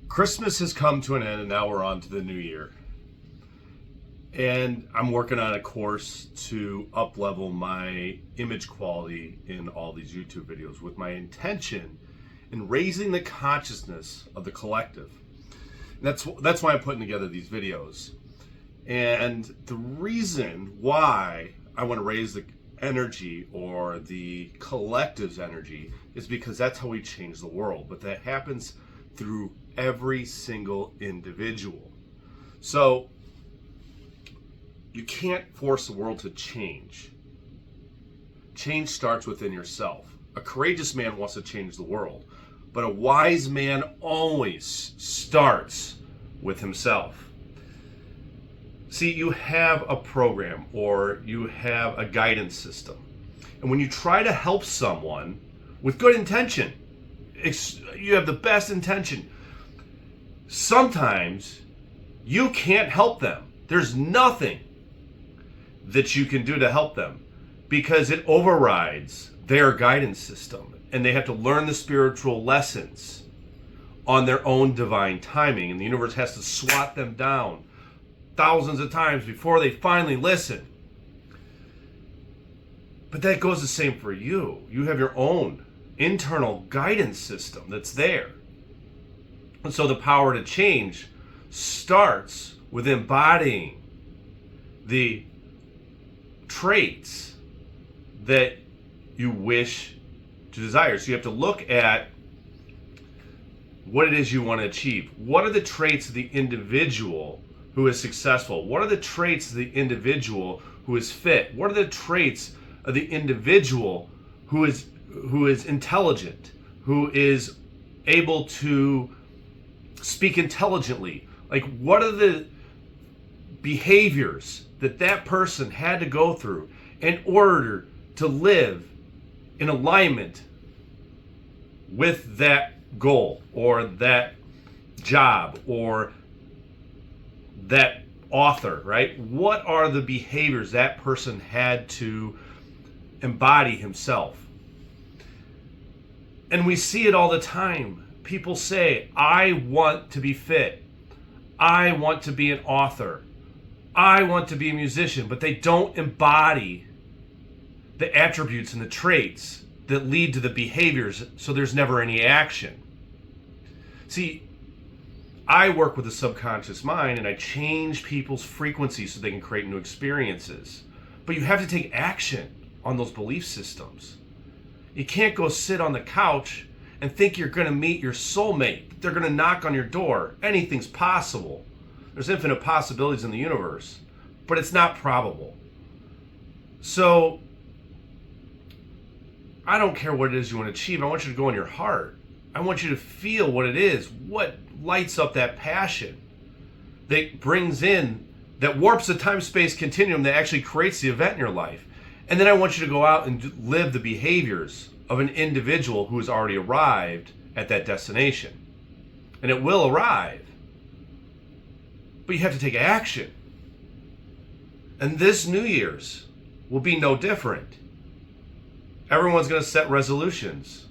Christmas has come to an end, and now we're on to the new year. And I'm working on a course to up-level my image quality in all these YouTube videos with my intention in raising the consciousness of the collective. That's why I'm putting together these videos. And the reason why I want to raise the energy or the collective's energy is because that's how we change the world. But that happens through every single individual. So you can't force the world to change. Change starts within yourself. A courageous man wants to change the world, but a wise man always starts with himself. See, you have a program or you have a guidance system. And when you try to help someone with good intention, you have the best intention, sometimes you can't help them. There's nothing that you can do to help them because it overrides their guidance system, and they have to learn the spiritual lessons on their own divine timing, and the universe has to swat them down thousands of times before they finally listen. But that goes the same for you. You have your own internal guidance system that's there. And so the power to change starts with embodying the traits that you wish to desire. So you have to look at what it is you want to achieve. What are the traits of the individual who is successful? What are the traits of the individual who is fit? What are the traits of the individual who is intelligent, who is able to speak intelligently? Like, what are the behaviors that person had to go through in order to live in alignment with that goal or that job or that author, right? What are the behaviors that person had to embody himself? And we see it all the time. People say, I want to be fit. I want to be an author. I want to be a musician, but they don't embody the attributes and the traits that lead to the behaviors, so there's never any action. See, I work with the subconscious mind and I change people's frequencies so they can create new experiences. But you have to take action on those belief systems. You can't go sit on the couch and think you're going to meet your soulmate. They're going to knock on your door. Anything's possible. There's infinite possibilities in the universe, but it's not probable. So I don't care what it is you want to achieve. I want you to go in your heart. I want you to feel what it is, what lights up that passion that brings in, that warps the time-space continuum that actually creates the event in your life. And then I want you to go out and live the behaviors of an individual who has already arrived at that destination. And it will arrive. But you have to take action. And this New Year's will be no different. Everyone's going to set resolutions.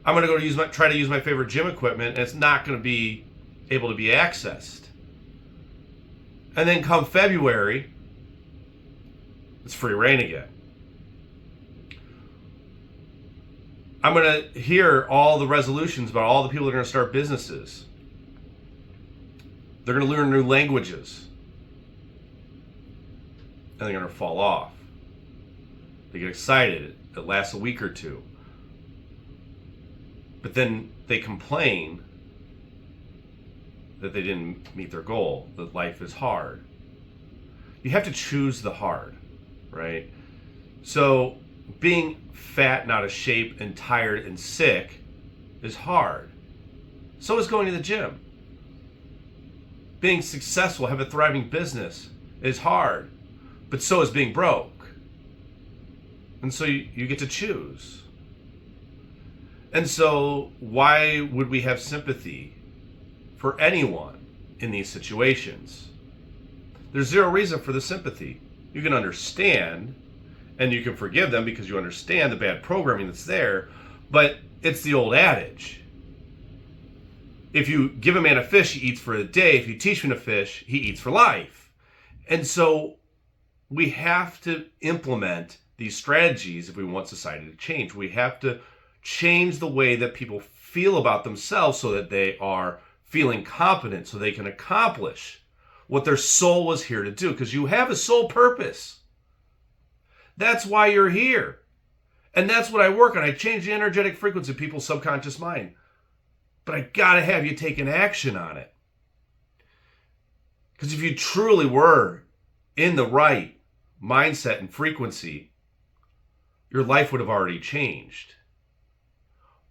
I'm going to go try to use my favorite gym equipment, and it's not going to be able to be accessed. And then come February, it's free reign again. I'm going to hear all the resolutions about all the people that are going to start businesses. They're going to learn new languages. And they're going to fall off. They get excited. It lasts a week or two. But then they complain that they didn't meet their goal, that life is hard. You have to choose the hard, right? So being fat and out of shape and tired and sick is hard. So is going to the gym. Being successful, have a thriving business is hard. But so is being broke. And so you get to choose. And so why would we have sympathy for anyone in these situations? There's zero reason for the sympathy. You can understand and you can forgive them because you understand the bad programming that's there, but it's the old adage. If you give a man a fish, he eats for a day. If you teach him to fish, he eats for life. And so we have to implement these strategies if we want society to change. We have to change the way that people feel about themselves so that they are feeling competent, so they can accomplish what their soul was here to do. Because you have a soul purpose. That's why you're here. And that's what I work on. I change the energetic frequency of people's subconscious mind. But I gotta have you take an action on it. Because if you truly were in the right mindset and frequency, your life would have already changed.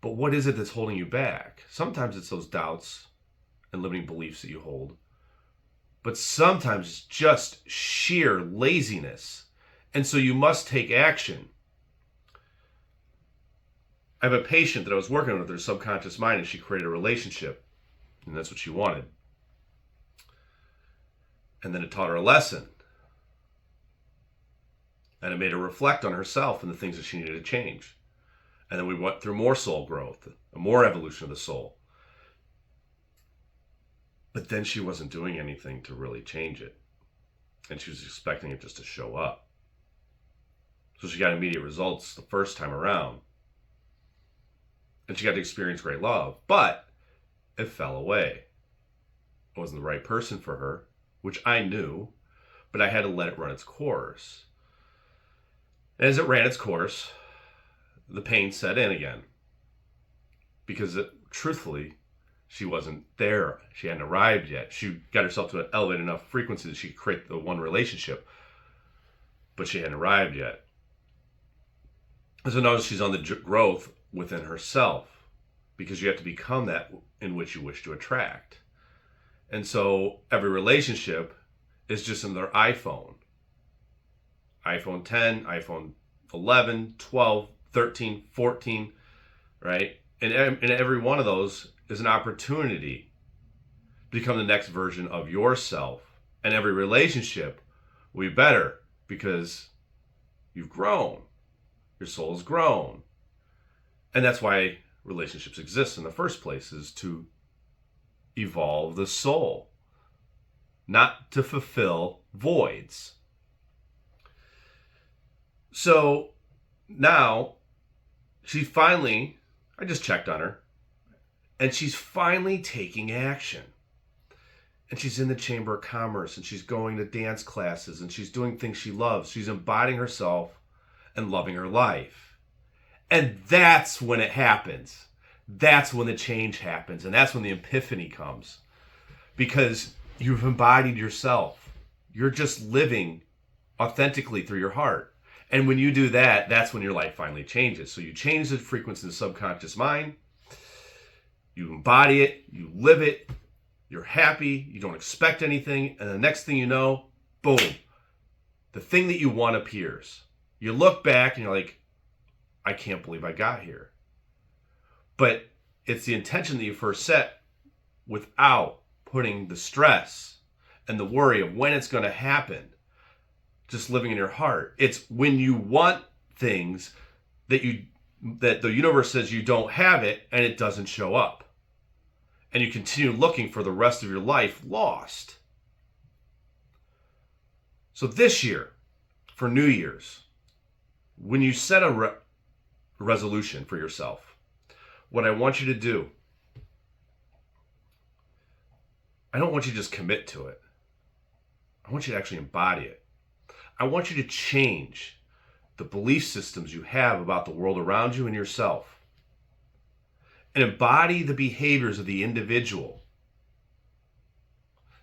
But what is it that's holding you back? Sometimes it's those doubts and limiting beliefs that you hold. But sometimes it's just sheer laziness. And so you must take action. I have a patient that I was working with her subconscious mind, and she created a relationship. And that's what she wanted. And then it taught her a lesson. And it made her reflect on herself and the things that she needed to change. And then we went through more soul growth, more evolution of the soul. But then she wasn't doing anything to really change it. And she was expecting it just to show up. So she got immediate results the first time around. And she got to experience great love. But it fell away. I wasn't the right person for her, which I knew. But I had to let it run its course. And as it ran its course, the pain set in again. Because truthfully, she wasn't there. She hadn't arrived yet. She got herself to an elevated enough frequency that she could create the one relationship. But she hadn't arrived yet. So now she's on the growth within herself. Because you have to become that in which you wish to attract. And so every relationship is just another iPhone. iPhone 10, iPhone 11, 12, 13, 14, right? And every one of those is an opportunity to become the next version of yourself. And every relationship will be better because you've grown. Your soul has grown. And that's why relationships exist in the first place, is to evolve the soul, not to fulfill voids. So now she finally, I just checked on her, and she's finally taking action. And she's in the Chamber of Commerce, and she's going to dance classes, and she's doing things she loves. She's embodying herself and loving her life. And that's when it happens. That's when the change happens. And that's when the epiphany comes. Because you've embodied yourself. You're just living authentically through your heart. And when you do that, that's when your life finally changes. So you change the frequency of the subconscious mind. You embody it. You live it. You're happy. You don't expect anything. And the next thing you know, boom. The thing that you want appears. You look back and you're like, I can't believe I got here. But it's the intention that you first set without putting the stress and the worry of when it's going to happen. Just living in your heart. It's when you want things that the universe says you don't have it, and it doesn't show up. And you continue looking for the rest of your life lost. So this year, for New Year's, when you set a resolution for yourself, what I want you to do, I don't want you to just commit to it. I want you to actually embody it. I want you to change the belief systems you have about the world around you and yourself. And embody the behaviors of the individual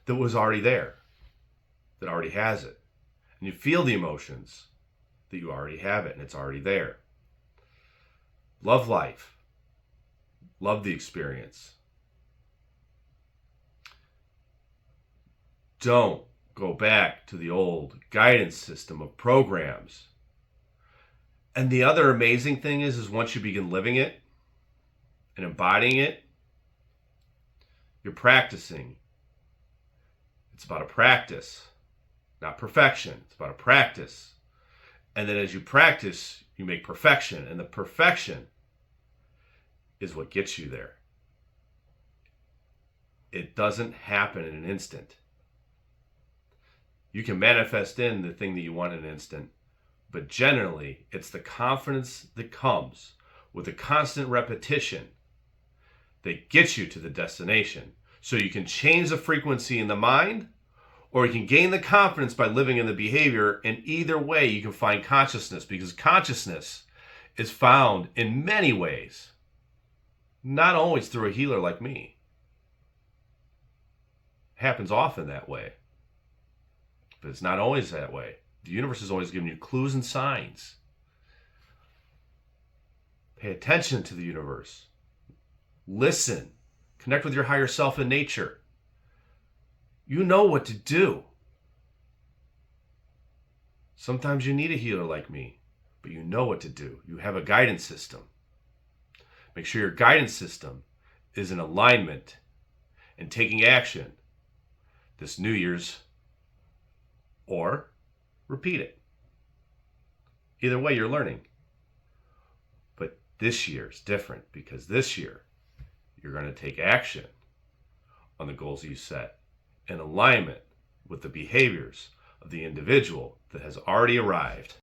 that was already there, that already has it. And you feel the emotions that you already have it and it's already there. Love life. Love the experience. Don't go back to the old guidance system of programs. And the other amazing thing is once you begin living it and embodying it, you're practicing. It's about a practice, not perfection. It's about a practice. And then as you practice, you make perfection. And the perfection is what gets you there. it doesn't happen in an instant. You can manifest in the thing that you want in an instant, but generally it's the confidence that comes with the constant repetition that gets you to the destination. So you can change the frequency in the mind, or you can gain the confidence by living in the behavior. And either way, you can find consciousness, because consciousness is found in many ways, not always through a healer like me. It happens often that way, but it's not always that way. The universe is always giving you clues and signs. Pay attention to the universe. Listen. Connect with your higher self in nature. You know what to do. Sometimes you need a healer like me, but you know what to do. You have a guidance system. Make sure your guidance system is in alignment and taking action this New Year's, or repeat it. Either way, you're learning. But this year is different, because this year you're going to take action on the goals that you set in alignment with the behaviors of the individual that has already arrived.